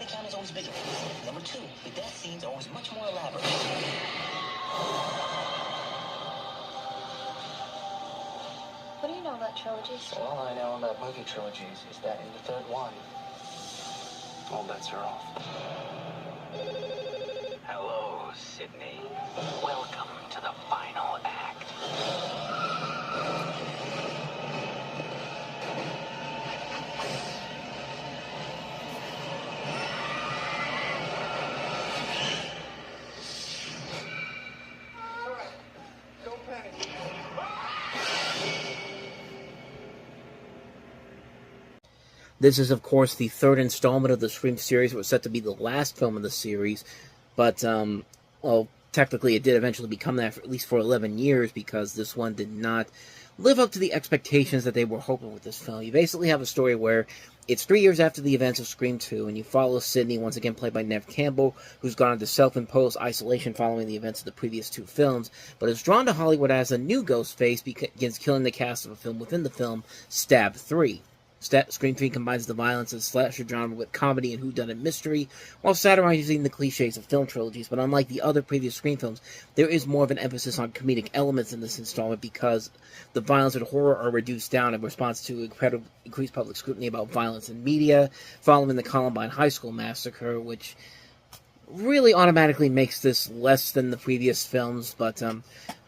body count is always bigger. Number 2, the death scenes are always much more elaborate. What do you know about trilogies? Well, all I know about movie trilogies is that in the third one, all bets are off. Hello, Sydney. Welcome to the final act. This is, of course, the third installment of the Scream series. It was set to be the last film in the series, but, well, technically it did eventually become that, at least for 11 years, because this one did not live up to the expectations that they were hoping with this film. You basically have a story where it's 3 years after the events of Scream 2, and you follow Sidney, once again played by Neve Campbell, who's gone into self-imposed isolation following the events of the previous 2 films, but is drawn to Hollywood as a new Ghostface, begins killing the cast of a film within the film, Stab 3. Scream 3 combines the violence of slasher genre with comedy and whodunit mystery, while satirizing the cliches of film trilogies. But unlike the other previous Scream films, there is more of an emphasis on comedic elements in this installment because the violence and horror are reduced down in response to increased public scrutiny about violence in media, following the Columbine High School massacre, which really automatically makes this less than the previous films, but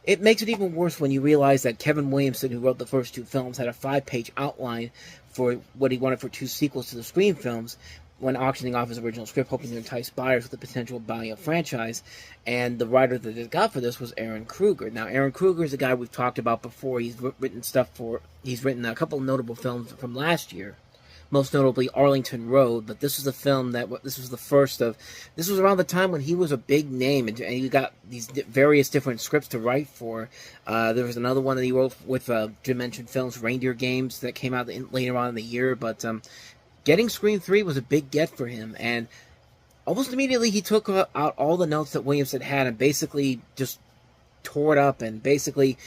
it makes it even worse when you realize that Kevin Williamson, who wrote the first 2 films, had a 5-page outline for what he wanted for 2 sequels to the Scream films when auctioning off his original script, hoping to entice buyers with the potential of buying a franchise. And the writer that they got for this was Aaron Kruger. Now, Aaron Kruger is a guy we've talked about before. He's written a couple of notable films from last year, most notably Arlington Road, but this was the film this was around the time when he was a big name, and he got these various different scripts to write for. There was another one that he wrote with Dimension Films, Reindeer Games, that came out later on in the year, but getting Scream 3 was a big get for him, and almost immediately he took out all the notes that Williamson had and basically just tore it up, and basically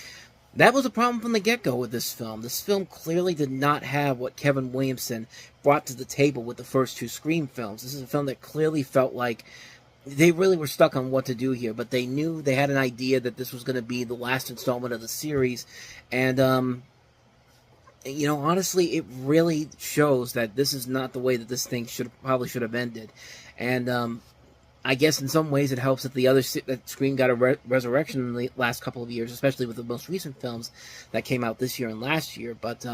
that was a problem from the get-go with this film. This film clearly did not have what Kevin Williamson brought to the table with the first 2 Scream films. This is a film that clearly felt like they really were stuck on what to do here, but they knew they had an idea that this was going to be the last installment of the series, and, honestly, it really shows that this is not the way that this thing probably should have ended, and, I guess in some ways it helps that that Scream got a resurrection in the last couple of years, especially with the most recent films that came out this year and last year. But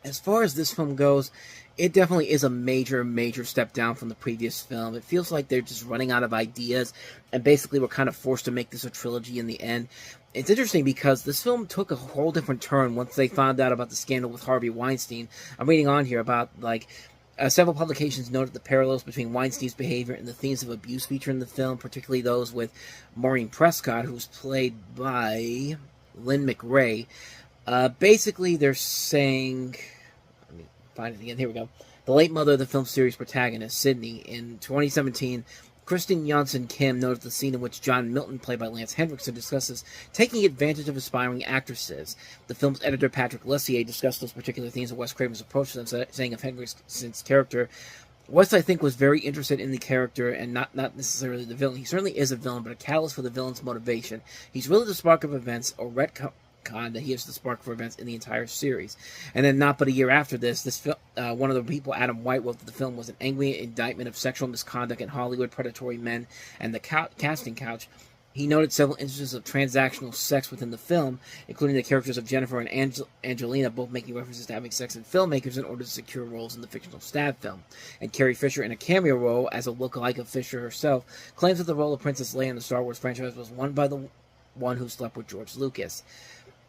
as far as this film goes, it definitely is a major, major step down from the previous film. It feels like they're just running out of ideas, and basically we're kind of forced to make this a trilogy in the end. It's interesting because this film took a whole different turn once they found out about the scandal with Harvey Weinstein. I'm reading on here about, several publications noted the parallels between Weinstein's behavior and the themes of abuse featured in the film, particularly those with Maureen Prescott, who's played by Lynn McRae. Basically, they're saying... Let me find it again. Here we go. The late mother of the film series protagonist, Sydney. In 2017, Kristen Janssen Kim noted the scene in which John Milton, played by Lance Henriksen, discusses taking advantage of aspiring actresses. The film's editor, Patrick Lussier, discussed those particular themes of Wes Craven's approach to them, saying of Henriksen's character, Wes, I think, was very interested in the character and not necessarily the villain. He certainly is a villain, but a catalyst for the villain's motivation. He's really the spark of events, or retcon that he is the spark for events in the entire series. And then not but a year after this one of the people, Adam White, wrote that the film was an angry indictment of sexual misconduct in Hollywood, predatory men, and the casting couch. He noted several instances of transactional sex within the film, including the characters of Jennifer and Angelina both making references to having sex in filmmakers in order to secure roles in the fictional Stab film. And Carrie Fisher, in a cameo role as a lookalike of Fisher herself, claims that the role of Princess Leia in the Star Wars franchise was won by the one who slept with George Lucas.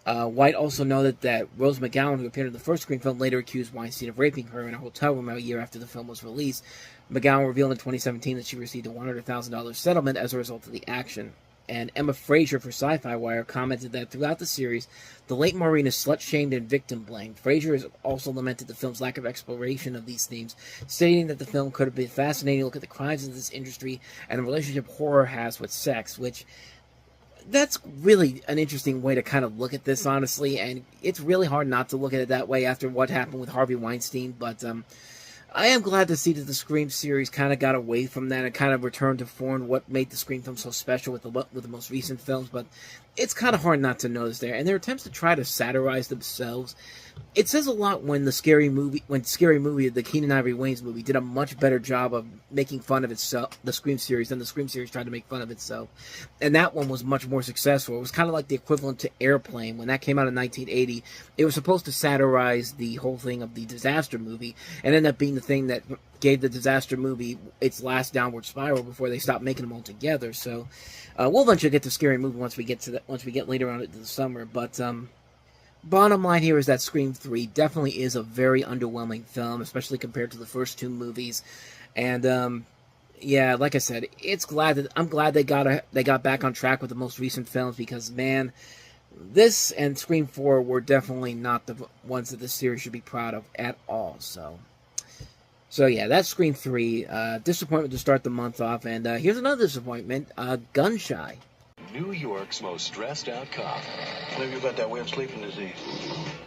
White also noted that Rose McGowan, who appeared in the first Scream film, later accused Weinstein of raping her in a hotel room a year after the film was released. McGowan revealed in 2017 that she received a $100,000 settlement as a result of the action. And Emma Fraser for Sci-Fi Wire commented that throughout the series, the late Maureen is slut-shamed and victim-blamed. Fraser has also lamented the film's lack of exploration of these themes, stating that the film could have been a fascinating look at the crimes of this industry and the relationship horror has with sex, which... that's really an interesting way to kind of look at this, honestly, and it's really hard not to look at it that way after what happened with Harvey Weinstein, but I am glad to see that the Scream series kind of got away from that and kind of returned to form what made the Scream film so special with the most recent films, but it's kind of hard not to notice there. And their attempts to try to satirize themselves, it says a lot when Scary Movie, the Keenan Ivory Wayans movie, did a much better job of making fun of itself, the Scream series, than the Scream series tried to make fun of itself. And that one was much more successful. It was kind of like the equivalent to Airplane. When that came out in 1980, it was supposed to satirize the whole thing of the disaster movie, and ended up being the thing that gave the disaster movie its last downward spiral before they stopped making them all together. So we'll eventually get to Scary Movie once we get later on into the summer. But bottom line here is that Scream 3 definitely is a very underwhelming film, especially compared to the first two movies. And yeah, like I said, I'm glad they got back on track with the most recent films, because man, this and Scream 4 were definitely not the ones that this series should be proud of at all. So yeah, that's Scream 3. Disappointment to start the month off. And here's another disappointment, Gun-Shy. New York's most stressed out cop Maybe you got that weird sleeping disease.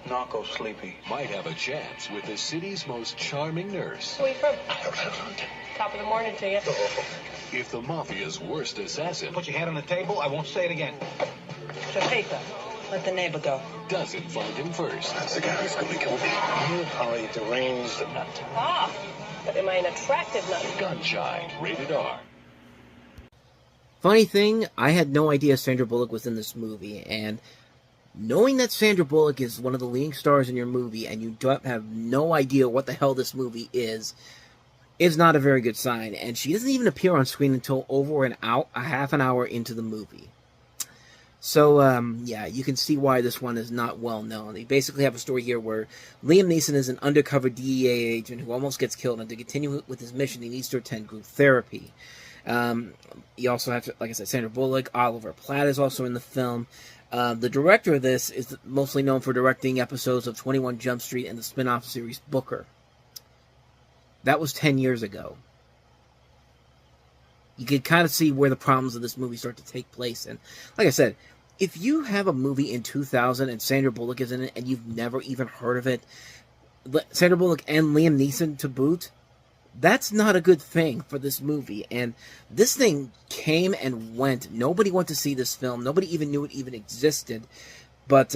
Narco sleepy. might have a chance with the city's most charming nurse. Where you from? Top of the morning to you. If the mafia's worst assassin Put your hand on the table. I won't say it again. The paper. Let the neighbor go. doesn't find him first. That's the guy who's gonna kill me. You are a deranged nut. Ah, but am I an attractive nut? Gun-Shy, rated R. Funny thing, I had no idea Sandra Bullock was in this movie, and knowing that Sandra Bullock is one of the leading stars in your movie and you don't have no idea what the hell this movie is not a very good sign. And she doesn't even appear on screen until over a half an hour into the movie. So, yeah, you can see why this one is not well known. They basically have a story here where Liam Neeson is an undercover DEA agent who almost gets killed, and to continue with his mission, he needs to attend group therapy. You also have, like I said, Sandra Bullock. Oliver Platt is also in the film. The director of this is mostly known for directing episodes of 21 Jump Street and the spin-off series Booker. That was 10 years ago. You can kind of see where the problems of this movie start to take place. And like I said, if you have a movie in 2000 and Sandra Bullock is in it and you've never even heard of it, Sandra Bullock and Liam Neeson to boot, that's not a good thing for this movie. And this thing came and went. Nobody went to see this film. Nobody even knew it even existed. But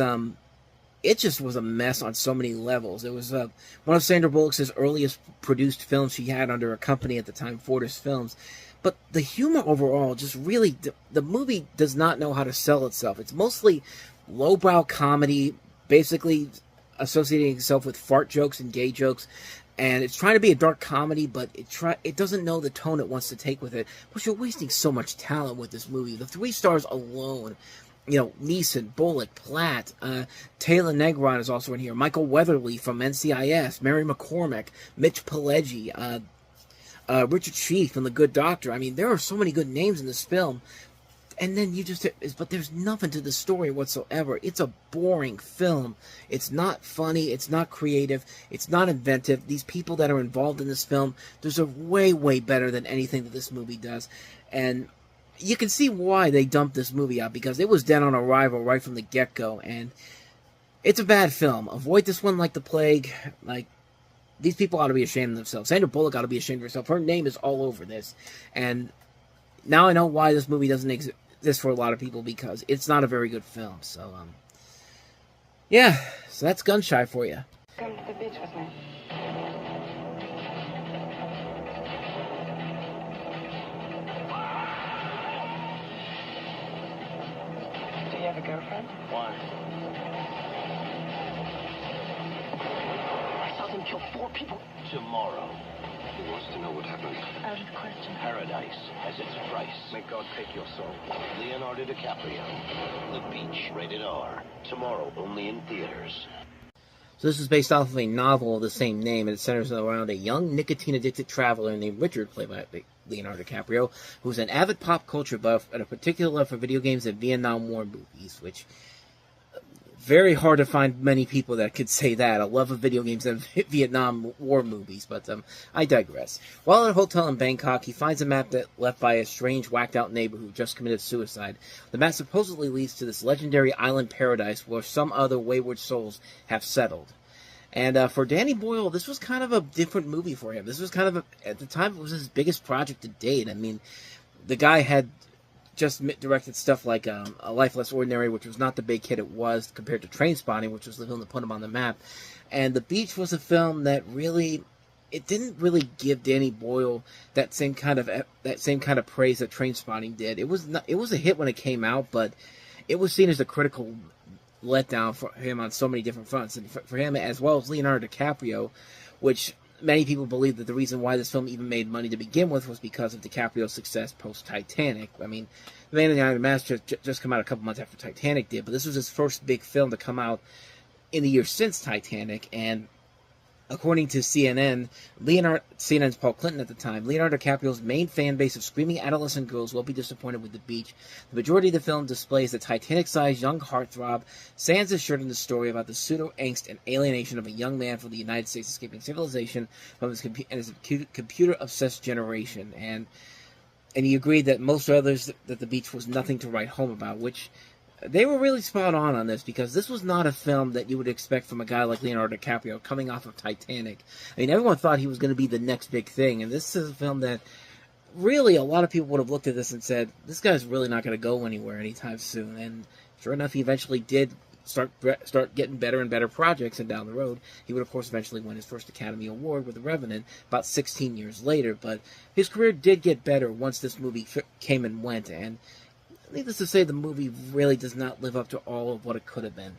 it just was a mess on so many levels. It was one of Sandra Bullock's earliest produced films she had under a company at the time, Fortis Films. But the humor overall just really, the movie does not know how to sell itself. It's mostly lowbrow comedy, basically associating itself with fart jokes and gay jokes. And it's trying to be a dark comedy, but it doesn't know the tone it wants to take with it. But you're wasting so much talent with this movie. The 3 stars alone, Neeson, Bullock, Platt, Taylor Negron is also in here. Michael Weatherly from NCIS, Mary McCormack, Mitch Pileggi, Richard Sheath from The Good Doctor. I mean, there are so many good names in this film. And then but there's nothing to the story whatsoever. It's a boring film. It's not funny. It's not creative. It's not inventive. These people that are involved in this film deserve way, way better than anything that this movie does. And you can see why they dumped this movie out, because it was dead on arrival right from the get-go. And it's a bad film. Avoid this one like the plague. Like, these people ought to be ashamed of themselves. Sandra Bullock ought to be ashamed of herself. Her name is all over this. And now I know why this movie doesn't exist for a lot of people, because it's not a very good film. So, yeah, so that's Gun-Shy for you. Come to the beach with me. Do you have a girlfriend? Why? I saw them kill 4 people. Tomorrow. He wants to know what happened. Out of the question. Paradise has its price. May God take your soul. Leonardo DiCaprio. The Beach, rated R. Tomorrow, only in theaters. So this is based off of a novel of the same name, and it centers around a young nicotine-addicted traveler named Richard, played by Leonardo DiCaprio, who's an avid pop culture buff and a particular love for video games and Vietnam War movies, which... very hard to find many people that could say that. A love of video games and Vietnam War movies, but I digress. While at a hotel in Bangkok, he finds a map that left by a strange, whacked-out neighbor who just committed suicide. The map supposedly leads to this legendary island paradise where some other wayward souls have settled. And for Danny Boyle, this was kind of a different movie for him. This was kind of, at the time, it was his biggest project to date. I mean, the guy had just directed stuff like A Life Less Ordinary, which was not the big hit it was compared to Trainspotting, which was the film that put him on the map. And The Beach was a film that really, it didn't really give Danny Boyle that same kind of praise that Trainspotting did. It was a hit when it came out, but it was seen as a critical letdown for him on so many different fronts, and for him as well as Leonardo DiCaprio, which many people believe that the reason why this film even made money to begin with was because of DiCaprio's success post-Titanic. I mean, The Man in the Iron Mask just come out a couple months after Titanic did, but this was his first big film to come out in the year since Titanic, and according to CNN, CNN's Paul Clinton at the time, Leonardo DiCaprio's main fan base of screaming adolescent girls will be disappointed with The Beach. The majority of the film displays the Titanic-sized young heartthrob sans his shirt in the story about the pseudo-angst and alienation of a young man from the United States escaping civilization from his computer-obsessed generation. And he agreed that most others that The Beach was nothing to write home about, which they were really spot on this, because this was not a film that you would expect from a guy like Leonardo DiCaprio coming off of Titanic. I mean, everyone thought he was going to be the next big thing, and this is a film that really a lot of people would have looked at this and said, this guy's really not going to go anywhere anytime soon. And sure enough, he eventually did start getting better and better projects, and down the road, he would, of course, eventually win his first Academy Award with The Revenant about 16 years later. But his career did get better once this movie came and went, and needless to say, the movie really does not live up to all of what it could have been.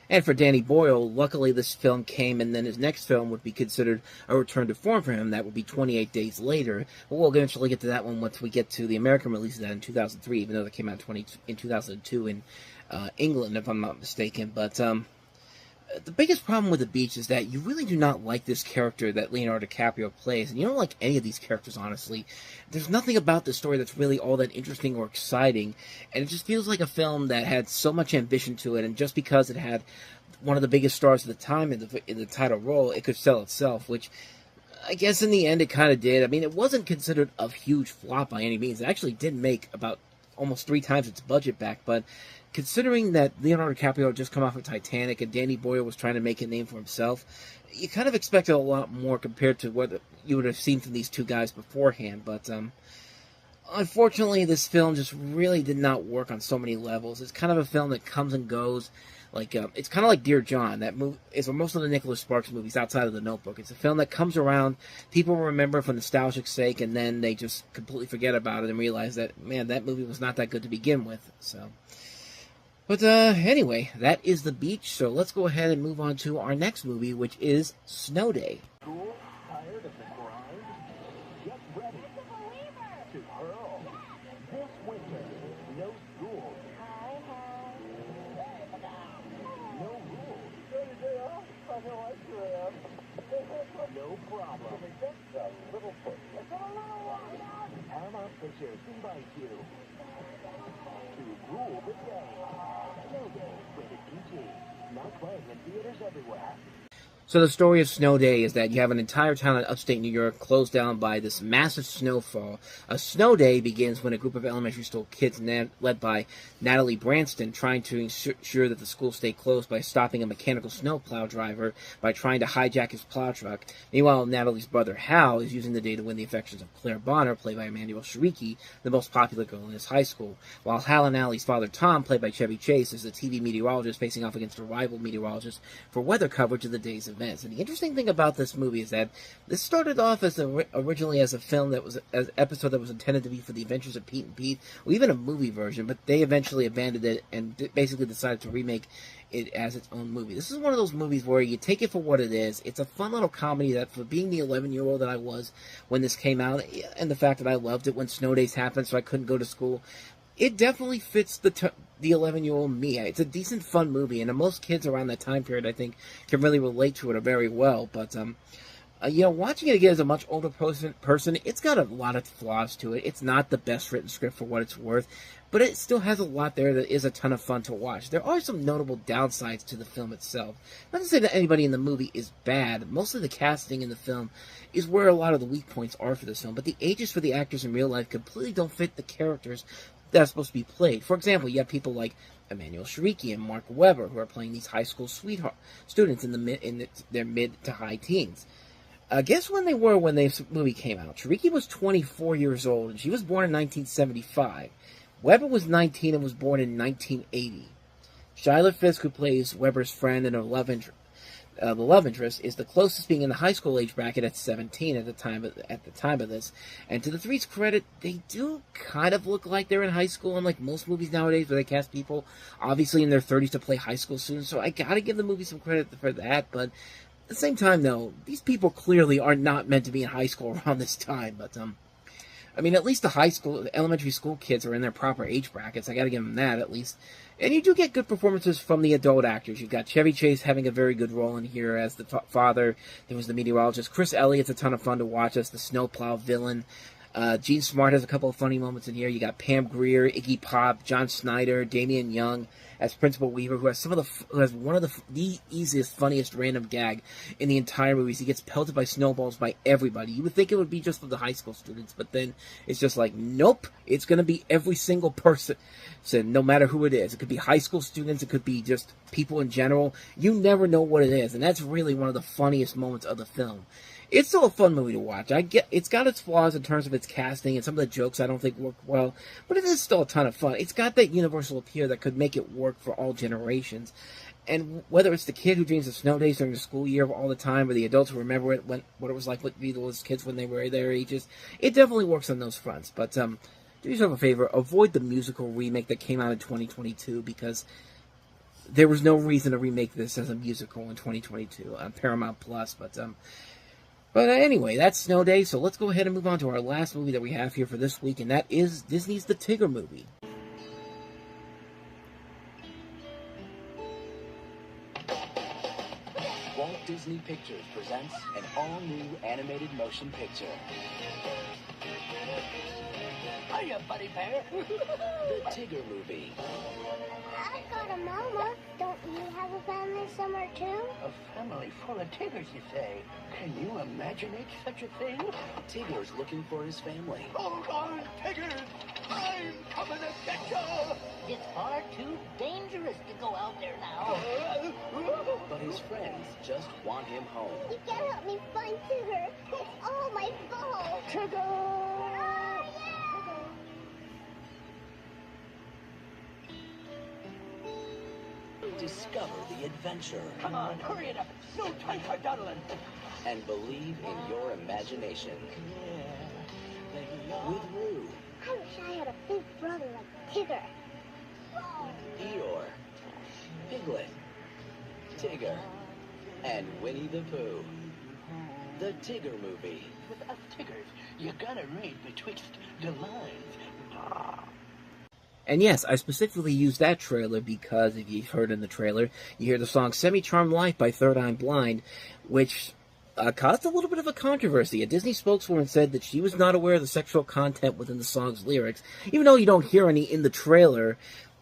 And for Danny Boyle, luckily this film came, and then his next film would be considered a return to form for him. That would be 28 Days Later. But we'll eventually get to that one once we get to the American release of that in 2003, even though that came out in 2002 in England, if I'm not mistaken. But the biggest problem with The Beach is that you really do not like this character that Leonardo DiCaprio plays, and you don't like any of these characters, honestly. There's nothing about the story that's really all that interesting or exciting, and it just feels like a film that had so much ambition to it, and just because it had one of the biggest stars at the time in the title role, it could sell itself, which I guess in the end it kind of did. I mean, it wasn't considered a huge flop by any means. It actually did make about almost 3 times its budget back, but considering that Leonardo DiCaprio had just come off of Titanic and Danny Boyle was trying to make a name for himself, you kind of expected a lot more compared to what you would have seen from these two guys beforehand. But unfortunately, this film just really did not work on so many levels. It's kind of a film that comes and goes. Like it's kind of like Dear John. That movie is most of the Nicholas Sparks movies outside of The Notebook. It's a film that comes around, people remember for nostalgic sake, and then they just completely forget about it and realize that, man, that movie was not that good to begin with. So. But anyway, that is The Beach, so let's go ahead and move on to our next movie, which is Snow Day. School? Tired of the grind? Get ready to hurl. This winter, no school. No rules. Day off? I know I sure am. No problem. Just a little push. Paramount Pictures invites you to rule the day. Snow Day, rated PG. Now playing in theaters everywhere. So the story of Snow Day is that you have an entire town in upstate New York closed down by this massive snowfall. A snow day begins when a group of elementary school kids led by Natalie Branston trying to ensure that the school stay closed by stopping a mechanical snowplow driver by trying to hijack his plow truck. Meanwhile, Natalie's brother Hal is using the day to win the affections of Claire Bonner, played by Emmanuel Shariki, the most popular girl in his high school. While Hal and Natalie's father Tom, played by Chevy Chase, is a TV meteorologist facing off against a rival meteorologist for weather coverage of the day's events. And the interesting thing about this movie is that this started off as originally as a film that was as an episode that was intended to be for the Adventures of Pete and Pete, or even a movie version, but they eventually abandoned it and basically decided to remake it as its own movie. This is one of those movies where you take it for what it is. It's a fun little comedy that, for being the 11-year-old that I was when this came out, and the fact that I loved it when snow days happened so I couldn't go to school, it definitely fits the 11-year-old me. It's a decent, fun movie, and most kids around that time period, I think, can really relate to it very well. But, watching it again as a much older person, it's got a lot of flaws to it. It's not the best written script for what it's worth, but it still has a lot there that is a ton of fun to watch. There are some notable downsides to the film itself. Not to say that anybody in the movie is bad. Mostly the casting in the film is where a lot of the weak points are for this film, but the ages for the actors in real life completely don't fit the characters that are supposed to be played. For example, you have people like Emmanuel Shariki and Mark Webber, who are playing these high school students in their mid to high teens. Guess when they were when this movie came out? Shariki was 24 years old, and she was born in 1975. Webber was 19 and was born in 1980. Shyla Fisk, who plays Webber's friend and the love interest, is the closest being in the high school age bracket at 17 at the time of this. And to the three's credit, they do kind of look like they're in high school, unlike most movies nowadays where they cast people obviously in their 30s to play high school students. So I gotta give the movie some credit for that, but at the same time, though, these people clearly are not meant to be in high school around this time. But, I mean, at least the elementary school kids are in their proper age brackets. I gotta give them that, at least. And you do get good performances from the adult actors. You've got Chevy Chase having a very good role in here as the father. There was the meteorologist. Chris Elliott's a ton of fun to watch as the snowplow villain. Gene Smart has a couple of funny moments in here. You got Pam Grier, Iggy Pop, John Snyder, Damian Young as Principal Weaver, who has one of the easiest, funniest random gag in the entire movie. He gets pelted by snowballs by everybody. You would think it would be just for the high school students, but then it's just like, nope, it's going to be every single person. So no matter who it is, it could be high school students, it could be just people in general. You never know what it is, and that's really one of the funniest moments of the film. It's still a fun movie to watch. It's got its flaws in terms of its casting, and some of the jokes I don't think work well, but it is still a ton of fun. It's got that universal appeal that could make it work for all generations. And whether it's the kid who dreams of snow days during the school year all the time, or the adults who remember what it was like with those kids when they were their ages, it definitely works on those fronts. But do yourself a favor, avoid the musical remake that came out in 2022, because there was no reason to remake this as a musical in 2022 on Paramount Plus. But anyway, that's Snow Day, so let's go ahead and move on to our last movie that we have here for this week, and that is Disney's The Tigger Movie. Walt Disney Pictures presents an all-new animated motion picture. Hiya, Buddy Bear. The Tigger Movie. I got a mama. Don't you have a family somewhere too? A family full of Tiggers, you say? Can you imagine such a thing? Tigger's looking for his family. Hold on, Tiggers! I'm coming to get you! It's far too dangerous to go out there now. But his friends just want him home. You gotta help me find Tigger. It's all my fault. Tigger! Discover the adventure. Come on, hurry it up. No time for dawdling. And believe in your imagination. With Roo, I wish I had a big brother like Tigger. Eeyore, Piglet, Tigger, and Winnie the Pooh. The Tigger Movie. With us Tiggers, you gotta read betwixt the lines. And yes, I specifically used that trailer because, if you've heard in the trailer, you hear the song Semi-Charmed Life by Third Eye Blind, which caused a little bit of a controversy. A Disney spokeswoman said that she was not aware of the sexual content within the song's lyrics, even though you don't hear any in the trailer.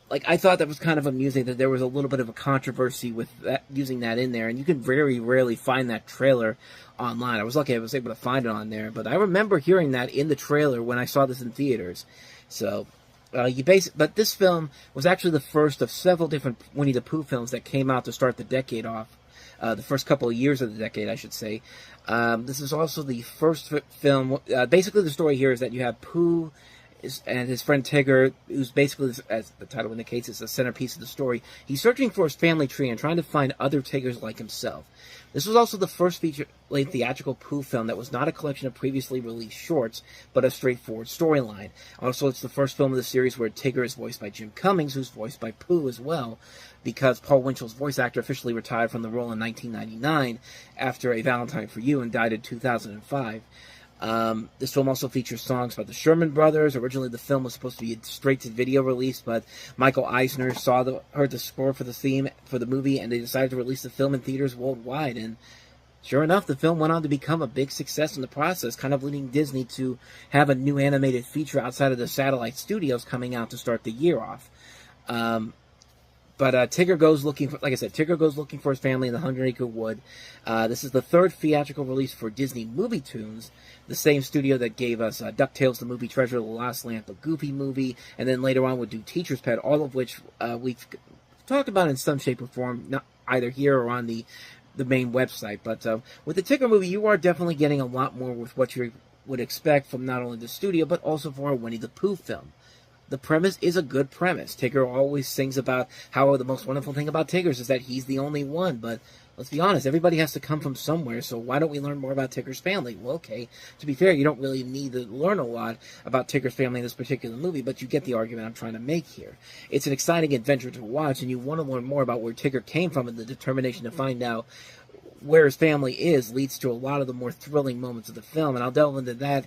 Like, I thought that was kind of amusing that there was a little bit of a controversy with that, using that in there, and you can very rarely find that trailer online. I was lucky I was able to find it on there, but I remember hearing that in the trailer when I saw this in theaters. So... but this film was actually the first of several different Winnie the Pooh films that came out to start the decade off. The first couple of years of the decade, I should say. This is also the first film. Basically, the story here is that you have Pooh and his friend Tigger, who's basically, as the title indicates, is the centerpiece of the story. He's searching for his family tree and trying to find other Tiggers like himself. This was also the first feature-length theatrical Pooh film that was not a collection of previously released shorts, but a straightforward storyline. Also, it's the first film of the series where Tigger is voiced by Jim Cummings, who's voiced by Pooh as well, because Paul Winchell's voice actor officially retired from the role in 1999 after A Valentine for You and died in 2005. This film also features songs by the Sherman Brothers. Originally, the film was supposed to be a straight-to-video release, but Michael Eisner heard the score for the theme for the movie, and they decided to release the film in theaters worldwide. And sure enough, the film went on to become a big success in the process, kind of leading Disney to have a new animated feature outside of the satellite studios coming out to start the year off. But Tigger goes looking for, like I said, Tigger goes looking for his family in the 100-Acre Wood. This is the third theatrical release for Disney Movie Tunes, the same studio that gave us DuckTales, the movie Treasure of the Lost Lamp, a Goofy movie, and then later on would do Teacher's Pet, all of which we've talked about in some shape or form, not either here or on the main website. But with the Tigger movie, you are definitely getting a lot more with what you would expect from not only the studio, but also for a Winnie the Pooh film. The premise is a good premise. Tigger always sings about how the most wonderful thing about Tigger's is that he's the only one, but let's be honest, everybody has to come from somewhere, so why don't we learn more about Tigger's family? Well, okay, to be fair, you don't really need to learn a lot about Tigger's family in this particular movie, but you get the argument I'm trying to make here. It's an exciting adventure to watch, and you want to learn more about where Tigger came from, and the determination to find out where his family is leads to a lot of the more thrilling moments of the film, and I'll delve into that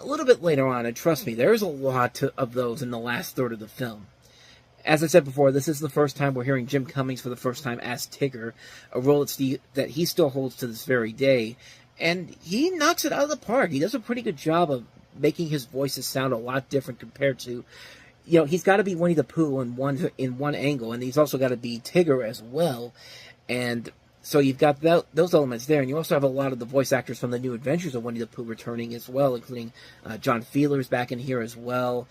a little bit later on, and trust me, there's a lot of those in the last third of the film. As I said before, this is the first time we're hearing Jim Cummings for the first time as Tigger, a role that he still holds to this very day, and he knocks it out of the park. He does a pretty good job of making his voices sound a lot different compared to, you know, he's got to be Winnie the Pooh in one angle, and he's also got to be Tigger as well, and so you've got those elements there, and you also have a lot of the voice actors from the New Adventures of Winnie the Pooh returning as well, including John Feeler's back in here as well.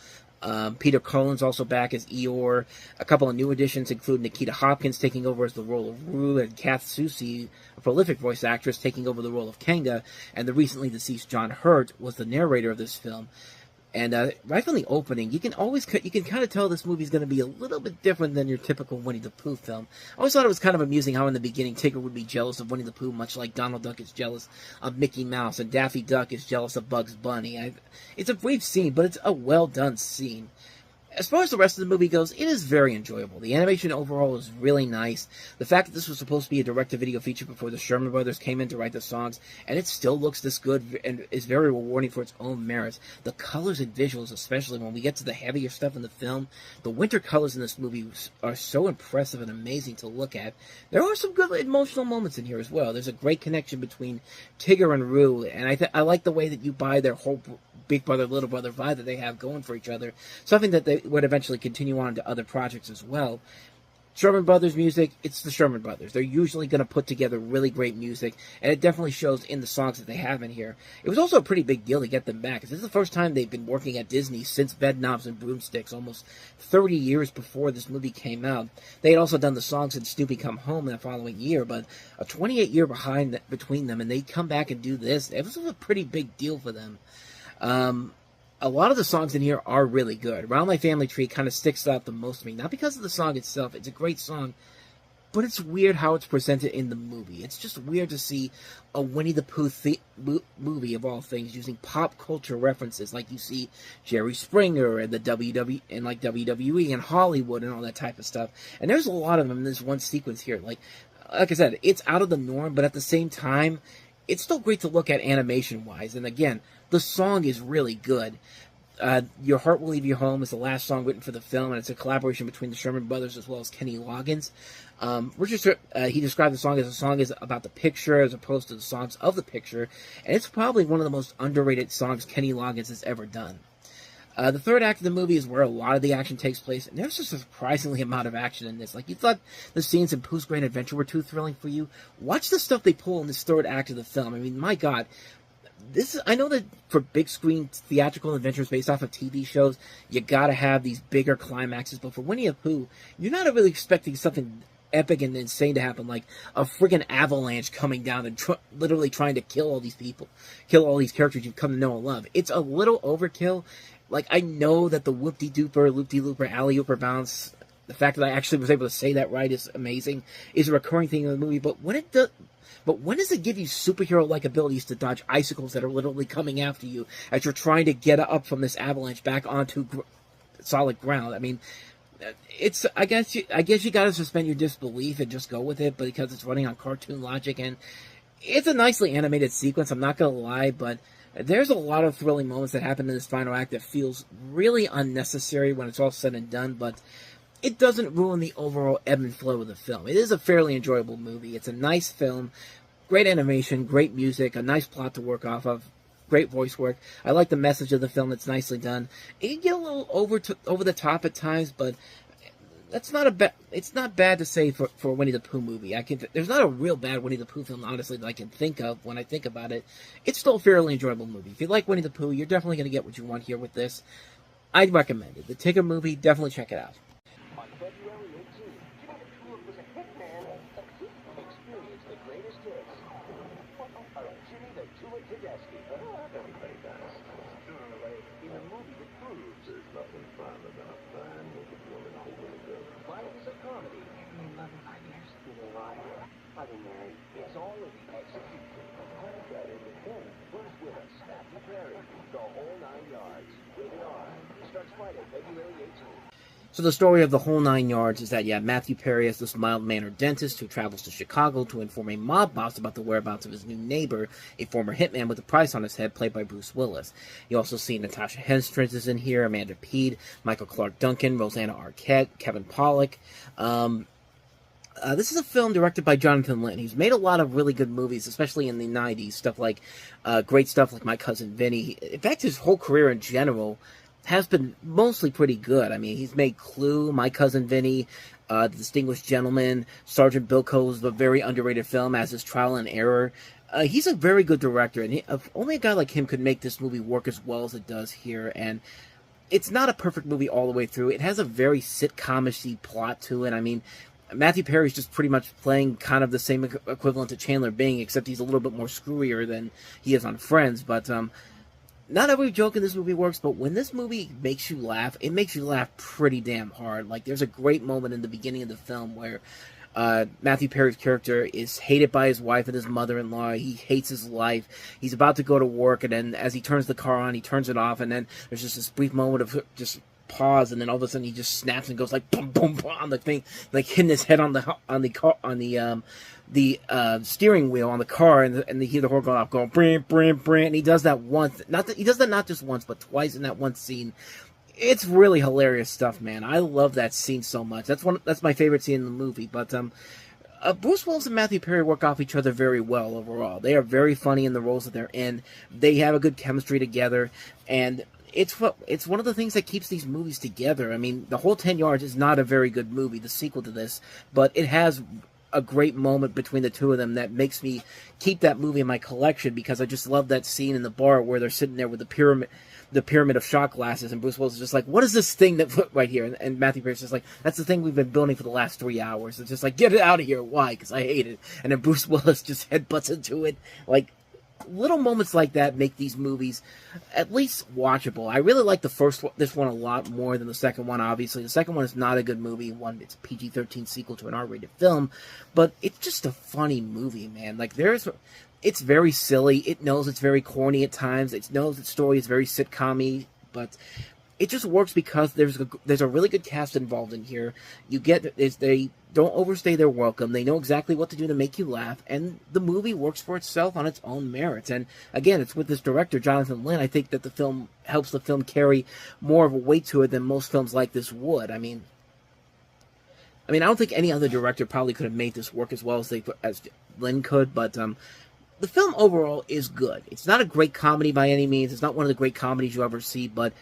Peter Cullen's also back as Eeyore. A couple of new additions include Nikita Hopkins taking over as the role of Roo, and Kath Soucie, a prolific voice actress, taking over the role of Kanga, and the recently deceased John Hurt was the narrator of this film. And right from the opening, you can kind of tell this movie's going to be a little bit different than your typical Winnie the Pooh film. I always thought it was kind of amusing how in the beginning Tigger would be jealous of Winnie the Pooh, much like Donald Duck is jealous of Mickey Mouse, and Daffy Duck is jealous of Bugs Bunny. It's a brief scene, but it's a well-done scene. As far as the rest of the movie goes, it is very enjoyable. The animation overall is really nice. The fact that this was supposed to be a direct-to-video feature before the Sherman Brothers came in to write the songs, and it still looks this good and is very rewarding for its own merits. The colors and visuals, especially when we get to the heavier stuff in the film, the winter colors in this movie are so impressive and amazing to look at. There are some good emotional moments in here as well. There's a great connection between Tigger and Roo, and I like the way that you buy their whole big brother, little brother vibe that they have going for each other. Something that they would eventually continue on to other projects as well. Sherman Brothers music, it's the Sherman Brothers. They're usually going to put together really great music, and it definitely shows in the songs that they have in here. It was also a pretty big deal to get them back, because this is the first time they've been working at Disney since Bedknobs and Broomsticks, almost 30 years before this movie came out. They had also done the songs in Snoopy Come Home in the following year, but a 28-year between them, and they come back and do this. It was a pretty big deal for them. A lot of the songs in here are really good. Round My Family Tree kind of sticks out the most to me. Not because of the song itself. It's a great song. But it's weird how it's presented in the movie. It's just weird to see a Winnie the Pooh movie, of all things, using pop culture references. Like you see Jerry Springer and the WWE and Hollywood and all that type of stuff. And there's a lot of them in this one sequence here. Like I said, it's out of the norm, but at the same time, it's still great to look at animation-wise. And again, the song is really good. Your Heart Will Leave You Home is the last song written for the film, and it's a collaboration between the Sherman Brothers as well as Kenny Loggins. Rysher, he described the song as a song about the picture as opposed to the songs of the picture, and it's probably one of the most underrated songs Kenny Loggins has ever done. The third act of the movie is where a lot of the action takes place, and there's just a surprisingly amount of action in this. Like, you thought the scenes in Pooh's Great Adventure were too thrilling for you? Watch the stuff they pull in this third act of the film. I mean, my God. I know that for big screen theatrical adventures based off of TV shows, you gotta have these bigger climaxes, but for Winnie the Pooh, you're not really expecting something epic and insane to happen, like a friggin' avalanche coming down and literally trying to kill all these people, kill all these characters you've come to know and love. It's a little overkill. Like, I know that the whoop-de-dooper, loop-de-looper, alley-ooper bounce, the fact that I actually was able to say that right is amazing, is a recurring thing in the movie, but when does it give you superhero-like abilities to dodge icicles that are literally coming after you as you're trying to get up from this avalanche back onto solid ground? I mean, I guess you gotta suspend your disbelief and just go with it, but because it's running on cartoon logic, and it's a nicely animated sequence, I'm not gonna lie, but there's a lot of thrilling moments that happen in this final act that feels really unnecessary when it's all said and done, but it doesn't ruin the overall ebb and flow of the film. It is a fairly enjoyable movie. It's a nice film, great animation, great music, a nice plot to work off of, great voice work. I like the message of the film. It's nicely done. It can get a little over the top at times, but That's not a bad. It's not bad to say for a Winnie the Pooh movie. There's not a real bad Winnie the Pooh film, honestly, that I can think of when I think about it. It's still a fairly enjoyable movie. If you like Winnie the Pooh, you're definitely going to get what you want here with this. I'd recommend it. The Tigger movie, definitely check it out. On February 18th, Jimmy the Tool was a hitman. Experience the greatest hits of Jimmy the Tool Tedeschi. Everybody does. In a movie that proves there's nothing fun about fun. Life is a comedy. Been in love in 5 years. You're a liar. I've been married. It's all in the execution. That independent. Who's with us? Matthew Perry. The Whole 9 Yards. Rated R. Starts Friday, February 18th. So the story of The Whole 9 Yards is that, Matthew Perry is this mild-mannered dentist who travels to Chicago to inform a mob boss about the whereabouts of his new neighbor, a former hitman with a price on his head, played by Bruce Willis. You also see Natasha Henstridge is in here, Amanda Peet, Michael Clark Duncan, Rosanna Arquette, Kevin Pollak. This is a film directed by Jonathan Lynn. He's made a lot of really good movies, especially in the 90s. Stuff like, great stuff like My Cousin Vinny. In fact, his whole career in general has been mostly pretty good. I mean, he's made Clue, My Cousin Vinny, The Distinguished Gentleman, Sergeant Bilko's a very underrated film, as is Trial and Error. He's a very good director, and only a guy like him could make this movie work as well as it does here. And it's not a perfect movie all the way through. It has a very sitcom-y plot to it. I mean, Matthew Perry's just pretty much playing kind of the same equivalent to Chandler Bing, except he's a little bit more screwier than he is on Friends. But not every joke in this movie works, but when this movie makes you laugh, it makes you laugh pretty damn hard. Like, there's a great moment in the beginning of the film where Matthew Perry's character is hated by his wife and his mother-in-law. He hates his life. He's about to go to work, and then as he turns the car on, he turns it off, and then there's just this brief moment of just pause, and then all of a sudden he just snaps and goes like boom, boom, boom on the thing, like hitting his head on the steering wheel on the car, and you hear the horn going off, going brim, brim, brim, and he does that once. He does that not just once, but twice in that one scene. It's really hilarious stuff, man. I love that scene so much. That's my favorite scene in the movie. But Bruce Willis and Matthew Perry work off each other very well overall. They are very funny in the roles that they're in. They have a good chemistry together, and it's one of the things that keeps these movies together. I mean, The Whole 10 Yards is not a very good movie, the sequel to this, but it has a great moment between the two of them that makes me keep that movie in my collection, because I just love that scene in the bar where they're sitting there with the pyramid of shot glasses, and Bruce Willis is just like, what is this thing that put right here? And Matthew Perry's just like, that's the thing we've been building for the last 3 hours. It's just like, get it out of here. Why? Because I hate it. And then Bruce Willis just headbutts into it. Like, little moments like that make these movies at least watchable. I really like this one a lot more than the second one, obviously. The second one is not a good movie. It's a PG-13 sequel to an R-rated film, but it's just a funny movie, man. Like, it's very silly. It knows it's very corny at times. It knows its story is very sitcom-y, but it just works because there's a really good cast involved in here. They don't overstay their welcome. They know exactly what to do to make you laugh, and the movie works for itself on its own merits. And again, it's with this director, Jonathan Lynn. I think that the film helps the film carry more of a weight to it than most films like this would. I mean, I don't think any other director probably could have made this work as well as Lynn could, but the film overall is good. It's not a great comedy by any means. It's not one of the great comedies you ever see, but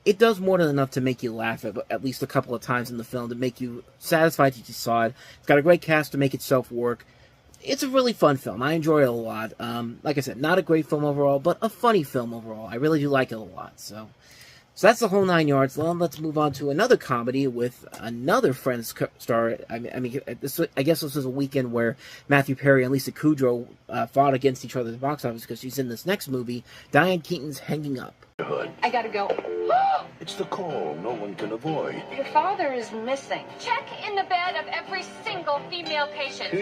it does more than enough to make you laugh at least a couple of times in the film, to make you satisfied that you saw it. It's got a great cast to make itself work. It's a really fun film. I enjoy it a lot. Like I said, not a great film overall, but a funny film overall. I really do like it a lot. So that's The Whole 9 Yards. Well, let's move on to another comedy with another Friends star. I guess this was a weekend where Matthew Perry and Lisa Kudrow fought against each other at the box office, because she's in this next movie, Diane Keaton's Hanging Up. I gotta go. It's the call no one can avoid. Your father is missing. Check in the bed of every single female patient.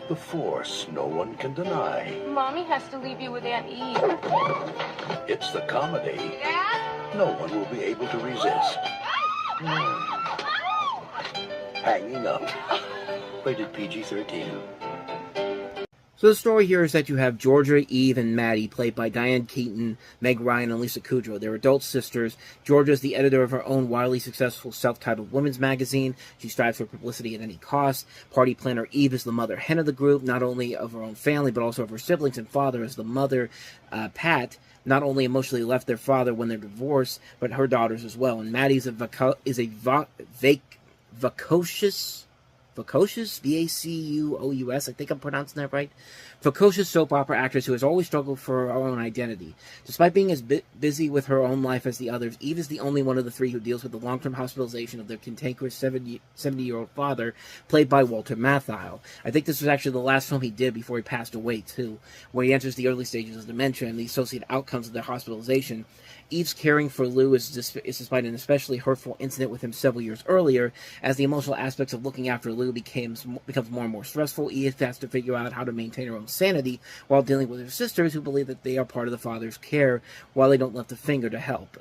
The force no one can deny. Mommy has to leave you with Aunt Eve. It's the comedy Dad? no one will be able to resist. Hanging Up. Rated PG-13. So the story here is that you have Georgia, Eve, and Maddie, played by Diane Keaton, Meg Ryan, and Lisa Kudrow. They're adult sisters. Georgia is the editor of her own wildly successful self-titled women's magazine. She strives for publicity at any cost. Party planner Eve is the mother hen of the group, not only of her own family, but also of her siblings and father, as the mother, Pat, not only emotionally left their father when they're divorced, but her daughters as well. And Maddie is a Vacuous, V-A-C-U-O-U-S, I think I'm pronouncing that right. Vacuous soap opera actress who has always struggled for her own identity. Despite being as busy with her own life as the others, Eve is the only one of the three who deals with the long-term hospitalization of their cantankerous 70-year-old father, played by Walter Matthau. I think this was actually the last film he did before he passed away, too, where he enters the early stages of dementia and the associated outcomes of their hospitalization. Eve's caring for Lou is despite an especially hurtful incident with him several years earlier. As the emotional aspects of looking after Lou becomes more and more stressful, Eve has to figure out how to maintain her own sanity while dealing with her sisters, who believe that they are part of the father's care while they don't lift a finger to help.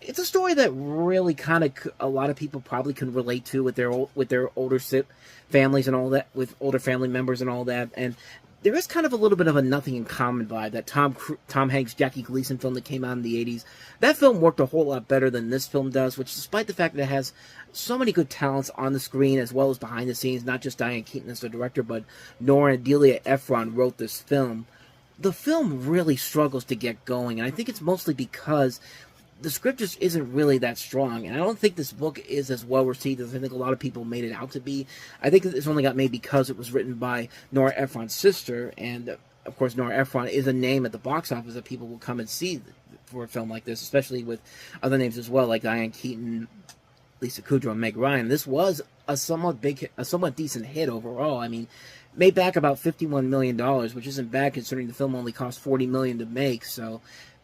It's a story that really kind of a lot of people probably can relate to with their older families and all that, with older family members and all that, and there is kind of a little bit of a Nothing in Common vibe. That Tom Hanks, Jackie Gleason film that came out in the 80s. That film worked a whole lot better than this film does, which despite the fact that it has so many good talents on the screen as well as behind the scenes, not just Diane Keaton as the director, but Nora and Delia Ephron wrote this film. The film really struggles to get going, and I think it's mostly because the script just isn't really that strong, and I don't think this book is as well received as I think a lot of people made it out to be. I think this only got made because it was written by Nora Ephron's sister, and of course Nora Ephron is a name at the box office that people will come and see for a film like this, especially with other names as well, like Diane Keaton, Lisa Kudrow, and Meg Ryan. This was a somewhat decent hit overall. I mean, made back about $51 million, which isn't bad considering the film only cost $40 million to make, so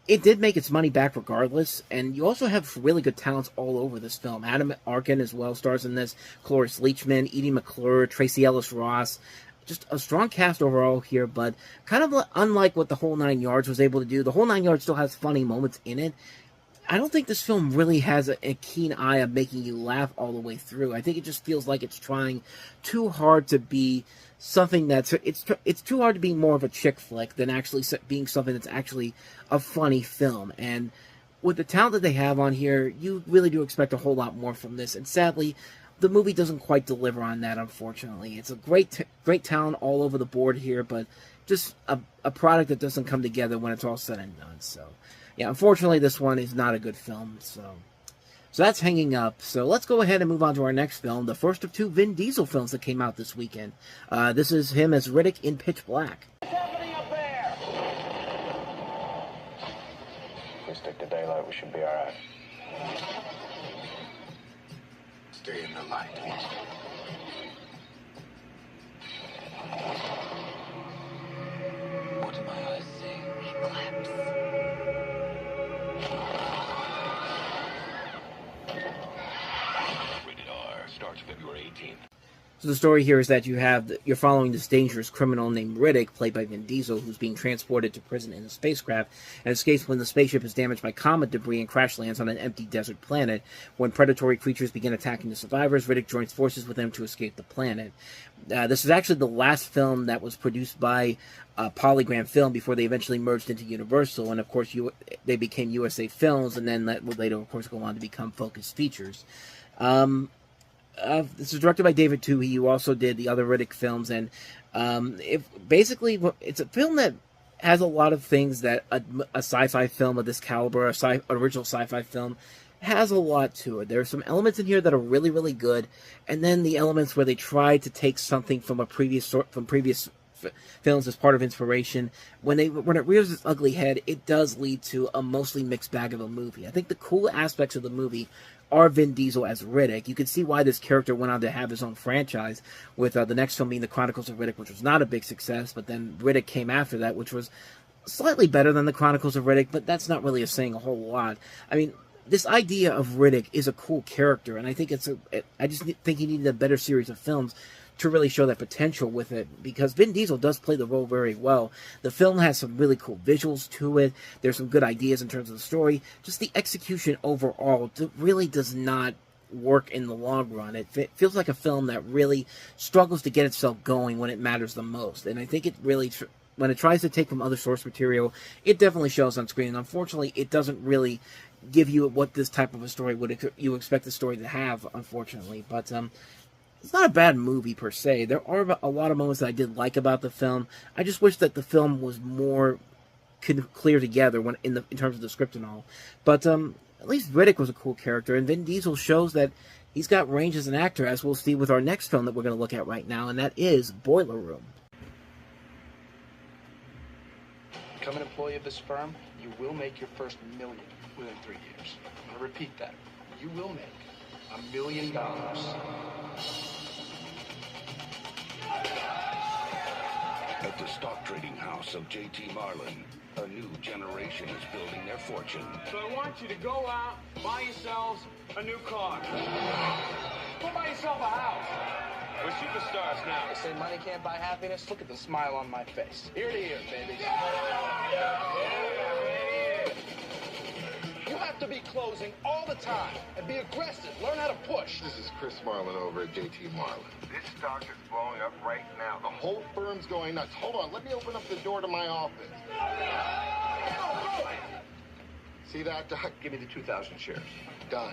it did make its money back regardless, and you also have really good talents all over this film. Adam Arkin as well stars in this, Cloris Leachman, Edie McClure, Tracy Ellis Ross. Just a strong cast overall here, but kind of unlike what The Whole Nine Yards was able to do. The Whole Nine Yards still has funny moments in it. I don't think this film really has a keen eye of making you laugh all the way through. I think it just feels like it's trying too hard to be something that's... It's too hard to be more of a chick flick than actually being something that's actually a funny film. And with the talent that they have on here, you really do expect a whole lot more from this. And sadly, the movie doesn't quite deliver on that, unfortunately. It's a great talent all over the board here, but just a product that doesn't come together when it's all said and done. So, yeah, unfortunately, this one is not a good film. So that's hanging up. So let's go ahead and move on to our next film, the first of two Vin Diesel films that came out this weekend. This is him as Riddick in Pitch Black. What's happening up there? If we stick to daylight, we should be all right. Stay in the light. What do my eyes see? Eclipse. Rated R starts February 18th. So the story here is that you're following this dangerous criminal named Riddick, played by Vin Diesel, who's being transported to prison in a spacecraft and escapes when the spaceship is damaged by comet debris and crash lands on an empty desert planet. When predatory creatures begin attacking the survivors, Riddick joins forces with them to escape the planet. This is actually the last film that was produced by Polygram Film before they eventually merged into Universal, and of course they became USA Films, and then that would later, of course, go on to become Focus Features. This is directed by David Twohy, who also did the other Riddick films, and it's a film that has a lot of things that a sci-fi film of this caliber, an original sci-fi film, has a lot to it. There are some elements in here that are really, really good, and then the elements where they try to take something from previous films as part of inspiration. When it rears its ugly head, it does lead to a mostly mixed bag of a movie. I think the cool aspects of the movie are Vin Diesel as Riddick. You can see why this character went on to have his own franchise, with the next film being The Chronicles of Riddick, which was not a big success, but then Riddick came after that, which was slightly better than The Chronicles of Riddick, but that's not really saying a whole lot. I mean, this idea of Riddick is a cool character, and I think I just think he needed a better series of films to really show that potential with it, because Vin Diesel does play the role very well. The film has some really cool visuals to it. There's some good ideas in terms of the story. Just the execution overall really does not work in the long run. It feels like a film that really struggles to get itself going when it matters the most. And I think it really, when it tries to take from other source material, it definitely shows on screen. And unfortunately, it doesn't really give you what this type of a story would you expect the story to have, unfortunately. But it's not a bad movie per se. There are a lot of moments that I did like about the film. I just wish that the film was more clear together in terms of the script and all. But at least Riddick was a cool character, and Vin Diesel shows that he's got range as an actor, as we'll see with our next film that we're going to look at right now, and that is Boiler Room. Become an employee of this firm, you will make your first million within 3 years. I'm going to repeat that. You will make $1 million. At the stock trading house of J.T. Marlin, a new generation is building their fortune. So I want you to go out, buy yourselves a new car. Go buy yourself a house. We're superstars now. They say money can't buy happiness. Look at the smile on my face. Ear to ear, baby. You have to be closing all the time and be aggressive. Learn how to push. This is Chris Marlin over at J.T. Marlin. This stock is blowing up right now. The whole firm's going nuts. Hold on, let me open up the door to my office. See that, Doc? Give me the 2,000 shares. Done.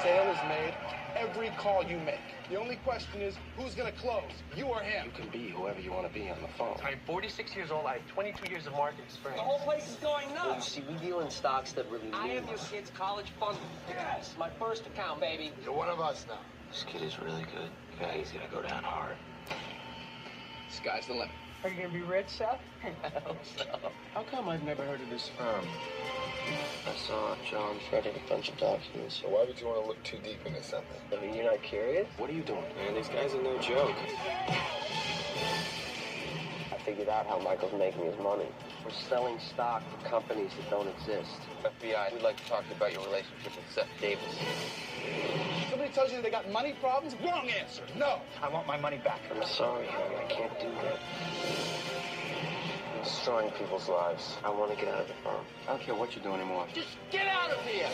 Sale is made every call you make. The only question is, who's going to close? You or him? You can be whoever you want to be on the phone. I'm 46 years old. I have 22 years of market experience. The whole place is going nuts. Well, you see, we deal in stocks that really I am your kid's college fund. Yes, my first account, baby. You're one of us now. This kid is really good. The guy, he's going to go down hard. Sky's the limit. Are you going to be rich, Seth? I hope so. How come I've never heard of this firm? I saw John shredding a bunch of documents. So why would you want to look too deep into something? I mean, you're not curious? What are you doing? Man, these guys are no joke. I figured out how Michael's making his money. We're selling stock to companies that don't exist. FBI, we'd like to talk about your relationship with Seth Davis. Somebody tells you they got money problems? Wrong answer. No. I want my money back. I'm sorry, Harry. I can't do that. I'm destroying people's lives. I want to get out of the firm. I don't care what you do anymore. Just get out of here!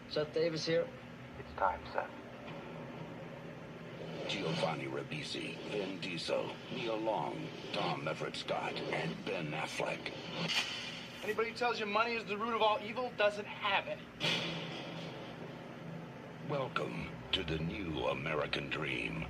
Seth Davis here. It's time, Seth. Giovanni Ribisi, Vin Diesel, Neil Long, Tom Everett Scott, and Ben Affleck. Anybody who tells you money is the root of all evil doesn't have any. Welcome to the new American dream.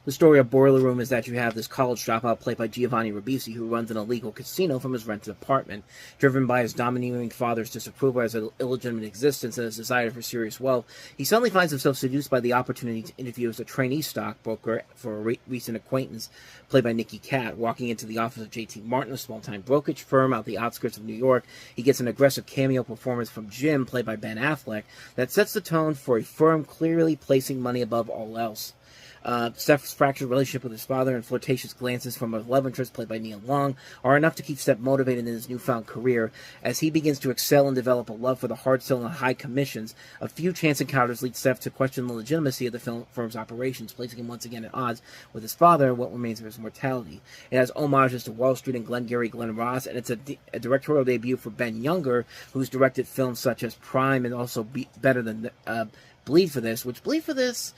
The story of Boiler Room is that you have this college dropout played by Giovanni Ribisi who runs an illegal casino from his rented apartment. Driven by his domineering father's disapproval as an illegitimate existence and his desire for serious wealth, he suddenly finds himself seduced by the opportunity to interview as a trainee stockbroker for a recent acquaintance, played by Nicky Katt. Walking into the office of J.T. Martin, a small-time brokerage firm out the outskirts of New York, he gets an aggressive cameo performance from Jim, played by Ben Affleck, that sets the tone for a firm clearly placing money above all else. Steph's fractured relationship with his father and flirtatious glances from a love interest played by Neil Long are enough to keep Steph motivated in his newfound career. As he begins to excel and develop a love for the hard sell and high commissions, a few chance encounters lead Steph to question the legitimacy of the firm's operations, placing him once again at odds with his father and what remains of his mortality. It has homages to Wall Street and Glengarry Glen Ross, and it's a directorial debut for Ben Younger, who's directed films such as Prime and also Better Than Bleed for This, which Bleed for This...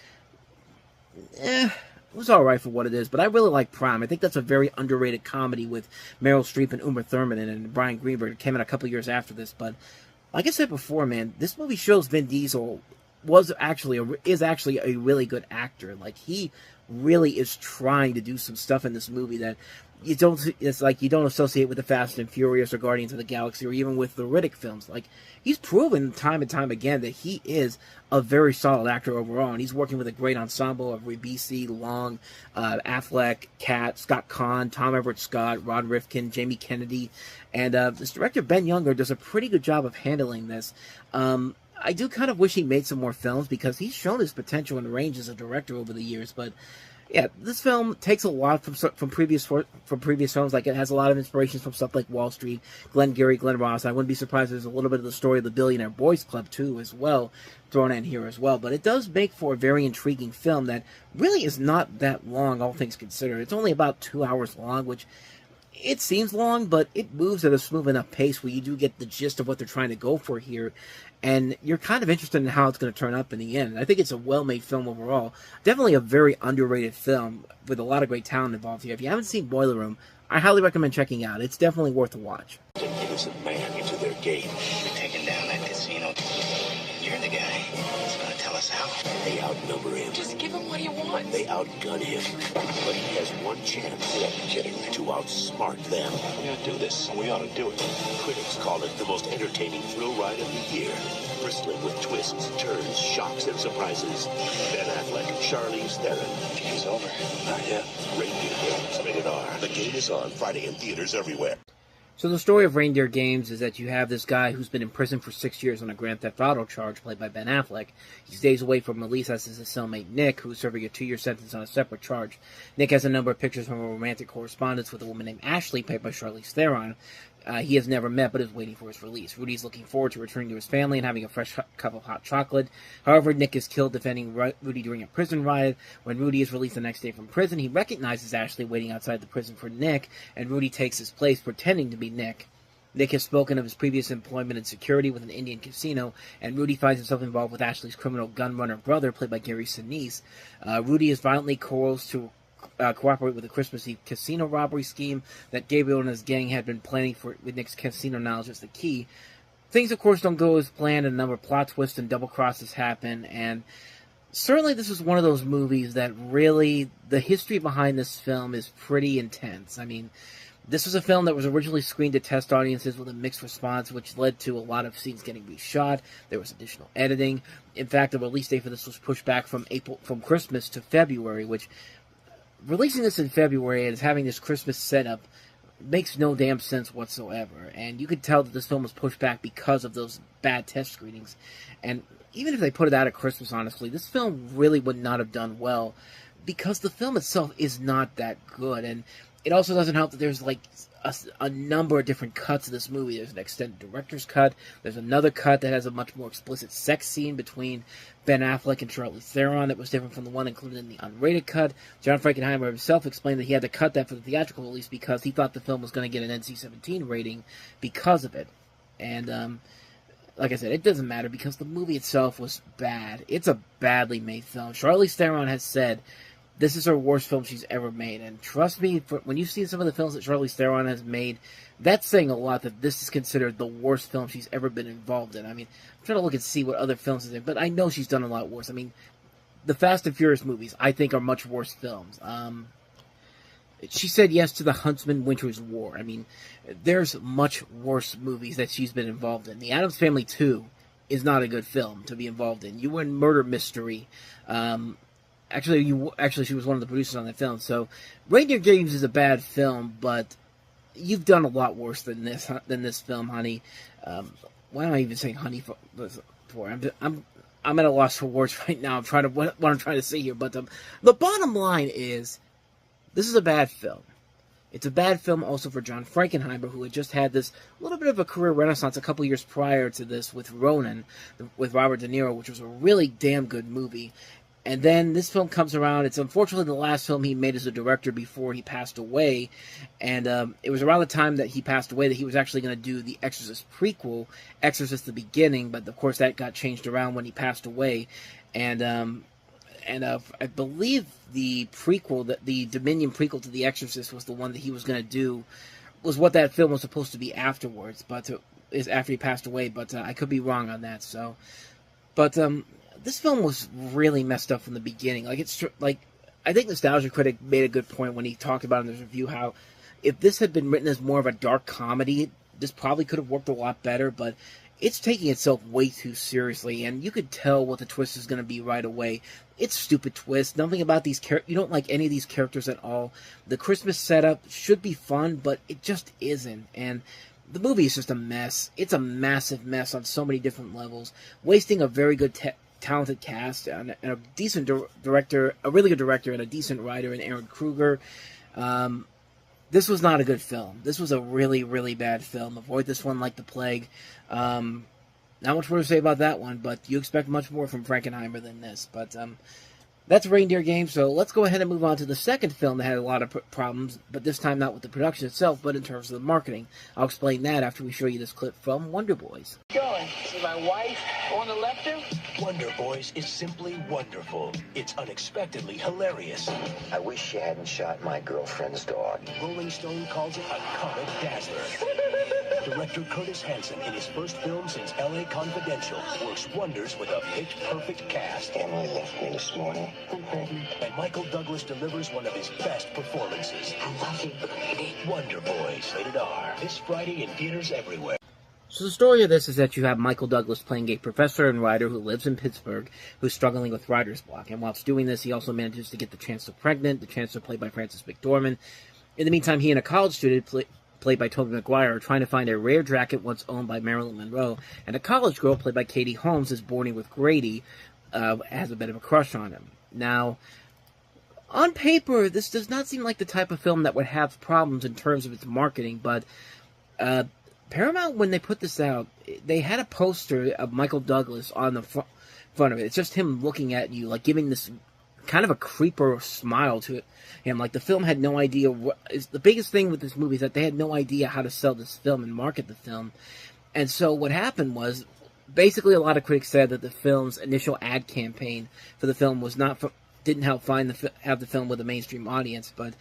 it was alright for what it is, but I really like Prime. I think that's a very underrated comedy with Meryl Streep and Uma Thurman and Brian Greenberg. It came out a couple years after this, but like I said before, man, this movie shows Vin Diesel is actually a really good actor. Like, he really is trying to do some stuff in this movie that you don't associate with the Fast and Furious or Guardians of the Galaxy or even with the Riddick films. Like, he's proven time and time again that he is a very solid actor overall, and he's working with a great ensemble of Ribisi, Long, Affleck, Katt, Scott Kahn, Tom Everett Scott, Rod Rifkin, Jamie Kennedy, and this director Ben Younger does a pretty good job of handling this. I do kind of wish he made some more films because he's shown his potential and range as a director over the years, but yeah, this film takes a lot from previous films. Like, it has a lot of inspirations from stuff like Wall Street, Glengarry Glen Ross. I wouldn't be surprised if there's a little bit of the story of the Billionaire Boys Club too, as well, thrown in here as well. But it does make for a very intriguing film that really is not that long, all things considered. It's only about 2 hours long, which it seems long, but it moves at a smooth enough pace where you do get the gist of what they're trying to go for here, and you're kind of interested in how it's going to turn up in the end. I think it's a well-made film overall. Definitely a very underrated film with a lot of great talent involved here. If you haven't seen Boiler Room, I highly recommend checking out. It's definitely worth a watch. An innocent man into their game. We're taking down that casino. You're the guy that's going to tell us how. They outnumber him. Just give him what he wants. They outgun him. But he has one chance. We have to get him to outsmart them. We ought to do this. We ought to do it. Critics call it the most entertaining thrill ride of the year. Bristling with twists, turns, shocks, and surprises. Ben Affleck, Charlize Theron. Game's over. Not yet. Reindeer Games, rated R. The game is on Friday in theaters everywhere. So the story of Reindeer Games is that you have this guy who's been in prison for 6 years on a Grand Theft Auto charge, played by Ben Affleck. He stays away from release as is his cellmate Nick, who's serving a 2-year sentence on a separate charge. Nick has a number of pictures from a romantic correspondence with a woman named Ashley, played by Charlize Theron. He has never met, but is waiting for his release. Rudy's looking forward to returning to his family and having a fresh cup of hot chocolate. However, Nick is killed defending Rudy during a prison riot. When Rudy is released the next day from prison, he recognizes Ashley waiting outside the prison for Nick, and Rudy takes his place pretending to be Nick. Nick has spoken of his previous employment in security with an Indian casino, and Rudy finds himself involved with Ashley's criminal gunrunner brother, played by Gary Sinise. Rudy is violently coerced to cooperate with a Christmas Eve casino robbery scheme that Gabriel and his gang had been planning for, with Nick's casino knowledge as the key. Things, of course, don't go as planned, and a number of plot twists and double crosses happen, and certainly this is one of those movies that really, the history behind this film is pretty intense. I mean, this was a film that was originally screened to test audiences with a mixed response, which led to a lot of scenes getting reshot. There was additional editing. In fact, the release date for this was pushed back from Christmas to February, which, releasing this in February and having this Christmas setup makes no damn sense whatsoever. And you could tell that this film was pushed back because of those bad test screenings. And even if they put it out at Christmas, honestly, this film really would not have done well because the film itself is not that good. And it also doesn't help that there's like a number of different cuts of this movie. There's an extended director's cut. There's another cut that has a much more explicit sex scene between Ben Affleck and Charlize Theron that was different from the one included in the unrated cut. John Frankenheimer himself explained that he had to cut that for the theatrical release because he thought the film was going to get an NC-17 rating because of it. And like I said, it doesn't matter because the movie itself was bad. It's a badly made film. Charlize Theron has said this is her worst film she's ever made. And trust me, when you've seen some of the films that Charlize Theron has made, that's saying a lot that this is considered the worst film she's ever been involved in. I mean, I'm trying to look and see what other films she's in, but I know she's done a lot worse. I mean, the Fast and Furious movies, I think, are much worse films. She said yes to The Huntsman, Winter's War. I mean, there's much worse movies that she's been involved in. The Addams Family 2 is not a good film to be involved in. You were in Murder Mystery. Actually, she was one of the producers on that film. So, Reindeer Games is a bad film, but you've done a lot worse than this film, honey. Why am I even saying honey for? I'm at a loss for words right now. I'm trying to what I'm trying to say here, but the bottom line is, this is a bad film. It's a bad film also for John Frankenheimer, who had just had this little bit of a career renaissance a couple years prior to this with Ronin, with Robert De Niro, which was a really damn good movie. And then this film comes around. It's unfortunately the last film he made as a director before he passed away. And it was around the time that he passed away that he was actually going to do the Exorcist prequel, Exorcist the Beginning. But, of course, that got changed around when he passed away. And I believe the prequel, the Dominion prequel to The Exorcist was the one that he was going to do, was what that film was supposed to be afterwards. But is after he passed away. But I could be wrong on that. So, but this film was really messed up from the beginning. I think Nostalgia Critic made a good point when he talked about in his review how if this had been written as more of a dark comedy, this probably could have worked a lot better, but it's taking itself way too seriously, and you could tell what the twist is going to be right away. It's stupid twist. Nothing about these characters. You don't like any of these characters at all. The Christmas setup should be fun, but it just isn't, and the movie is just a mess. It's a massive mess on so many different levels, wasting a very good talented cast and a decent director, a really good director and a decent writer in Aaron Kruger. This was not a good film. This was a really, really bad film. Avoid this one like the plague. Not much more to say about that one, but you expect much more from Frankenheimer than this. But That's Reindeer Games, so let's go ahead and move on to the second film that had a lot of problems, but this time not with the production itself, but in terms of the marketing. I'll explain that after we show you this clip from Wonder Boys. Going. See my wife on the left there? Wonder Boys is simply wonderful. It's unexpectedly hilarious. I wish you hadn't shot my girlfriend's dog. Rolling Stone calls it a comic dazzler. Director Curtis Hanson, in his first film since L.A. Confidential, works wonders with a pitch-perfect cast. Emily left me this morning. I'm pregnant. And Michael Douglas delivers one of his best performances. I love you, baby. Wonder Boys, rated R. This Friday in theaters everywhere. So the story of this is that you have Michael Douglas playing a professor and writer who lives in Pittsburgh, who's struggling with writer's block. And whilst doing this, he also manages to get the Chancellor pregnant, the Chancellor played by Frances McDormand. In the meantime, he and a college student played by Tobey Maguire, are trying to find a rare jacket once owned by Marilyn Monroe, and a college girl played by Katie Holmes is boarding with Grady, has a bit of a crush on him. Now, on paper, this does not seem like the type of film that would have problems in terms of its marketing, but Paramount, when they put this out, they had a poster of Michael Douglas on the front of it. It's just him looking at you, like giving this kind of a creeper smile to him. Like the film had no idea the biggest thing with this movie is that they had no idea how to sell this film and market the film. And so what happened was, basically a lot of critics said that the film's initial ad campaign for the film was didn't help have the film with a mainstream audience. But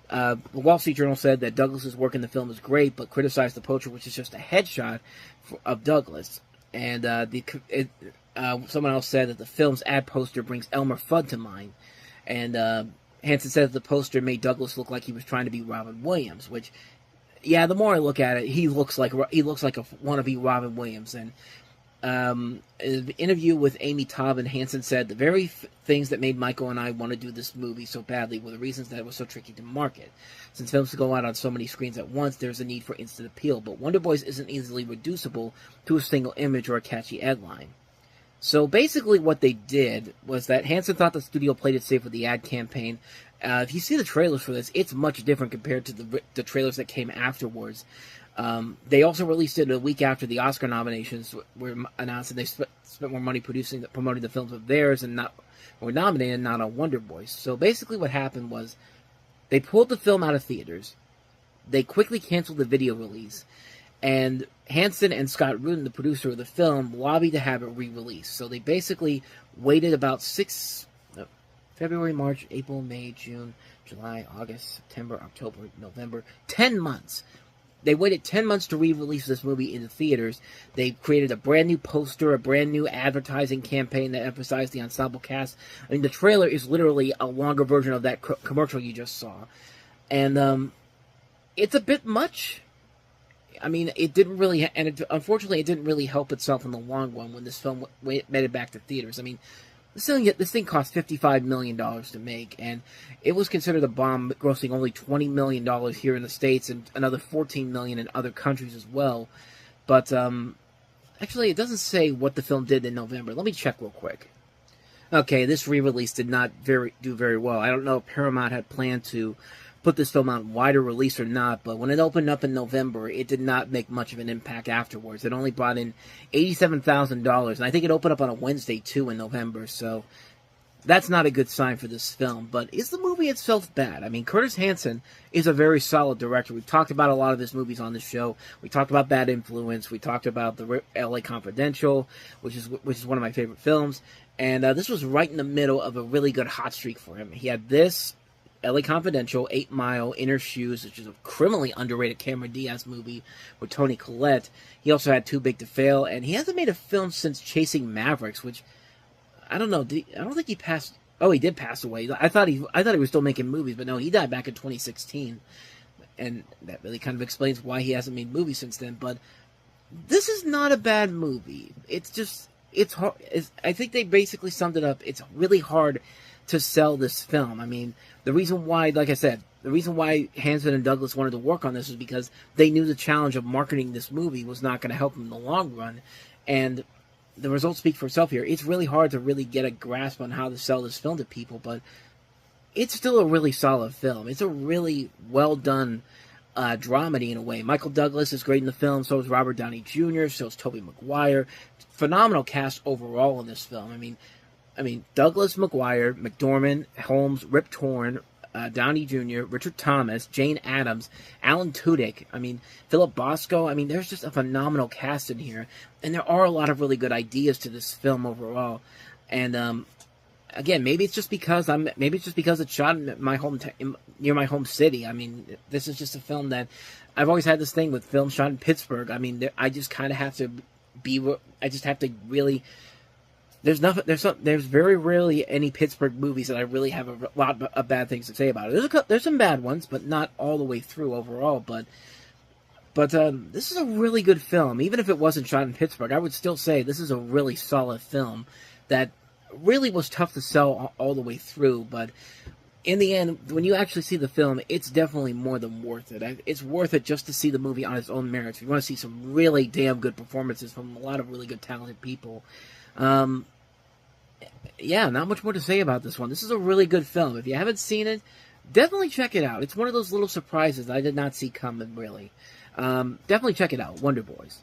the Wall Street Journal said that Douglas's work in the film is great, but criticized the poster, which is just a headshot of Douglas. And someone else said that the film's ad poster brings Elmer Fudd to mind. And Hanson said that the poster made Douglas look like he was trying to be Robin Williams, which, yeah, the more I look at it, he looks like a wannabe Robin Williams. And in an interview with Amy Taub, Hanson said the very things that made Michael and I want to do this movie so badly were the reasons that it was so tricky to market. Since films go out on so many screens at once, there's a need for instant appeal, but Wonder Boys isn't easily reducible to a single image or a catchy headline. So basically what they did was that Hanson thought the studio played it safe with the ad campaign. If you see the trailers for this, it's much different compared to the trailers that came afterwards. They also released it a week after the Oscar nominations were announced, and they spent more money promoting the films of theirs and were nominated, not on Wonder Boys. So basically what happened was they pulled the film out of theaters, they quickly canceled the video release, and Hanson and Scott Rudin, the producer of the film, lobbied to have it re-released. So they basically waited about February, March, April, May, June, July, August, September, October, November, 10 months. They waited 10 months to re-release this movie in the theaters. They created a brand new poster, a brand new advertising campaign that emphasized the ensemble cast. I mean, the trailer is literally a longer version of that commercial you just saw. And it's a bit much. I mean, unfortunately, it didn't really help itself in the long run when this film made it back to theaters. I mean, this thing cost $55 million to make, and it was considered a bomb, grossing only $20 million here in the States and another $14 million in other countries as well. But actually, it doesn't say what the film did in November. Let me check real quick. Okay, this re-release did not do very well. I don't know if Paramount had planned to put this film on wider release or not, but when it opened up in November, it did not make much of an impact afterwards. It only brought in $87,000, and I think it opened up on a Wednesday, too, in November, so that's not a good sign for this film. But is the movie itself bad? I mean, Curtis Hanson is a very solid director. We've talked about a lot of his movies on this show. We talked about Bad Influence. We talked about the L.A. Confidential, which is one of my favorite films, and this was right in the middle of a really good hot streak for him. He had this, L.A. Confidential, 8 Mile, Inner Shoes, which is a criminally underrated Cameron Diaz movie with Toni Collette. He also had Too Big to Fail, and he hasn't made a film since Chasing Mavericks, which, I don't know, I don't think he passed. Oh, he did pass away. I thought he was still making movies, but no, he died back in 2016, and that really kind of explains why he hasn't made movies since then. But this is not a bad movie. It's hard. I think they basically summed it up. It's really hard to sell this film. I mean, the reason why, like I said, the reason why Hanson and Douglas wanted to work on this was because they knew the challenge of marketing this movie was not going to help them in the long run, and the results speak for itself here. It's really hard to really get a grasp on how to sell this film to people, but it's still a really solid film. It's a really well-done dramedy in a way. Michael Douglas is great in the film, so is Robert Downey Jr., so is Tobey Maguire. Phenomenal cast overall in this film. I mean, I mean, Douglas McGuire, McDormand, Holmes, Rip Torn, Downey Jr., Richard Thomas, Jane Addams, Alan Tudyk, I mean, Philip Bosco. I mean, there's just a phenomenal cast in here, and there are a lot of really good ideas to this film overall. And again, maybe it's just because it's shot in my near my home city. I mean, this is just a film that I've always had this thing with films shot in Pittsburgh. I mean, I just kind of have to really. There's very rarely any Pittsburgh movies that I really have a lot of bad things to say about it. There's some bad ones, but not all the way through overall. But this is a really good film. Even if it wasn't shot in Pittsburgh, I would still say this is a really solid film that really was tough to sell all the way through. But in the end, when you actually see the film, it's definitely more than worth it. It's worth it just to see the movie on its own merits. If you want to see some really damn good performances from a lot of really good, talented people. Yeah, not much more to say about this one. This is a really good film. If you haven't seen it, definitely check it out. It's one of those little surprises that I did not see coming, really. Definitely check it out. Wonder Boys.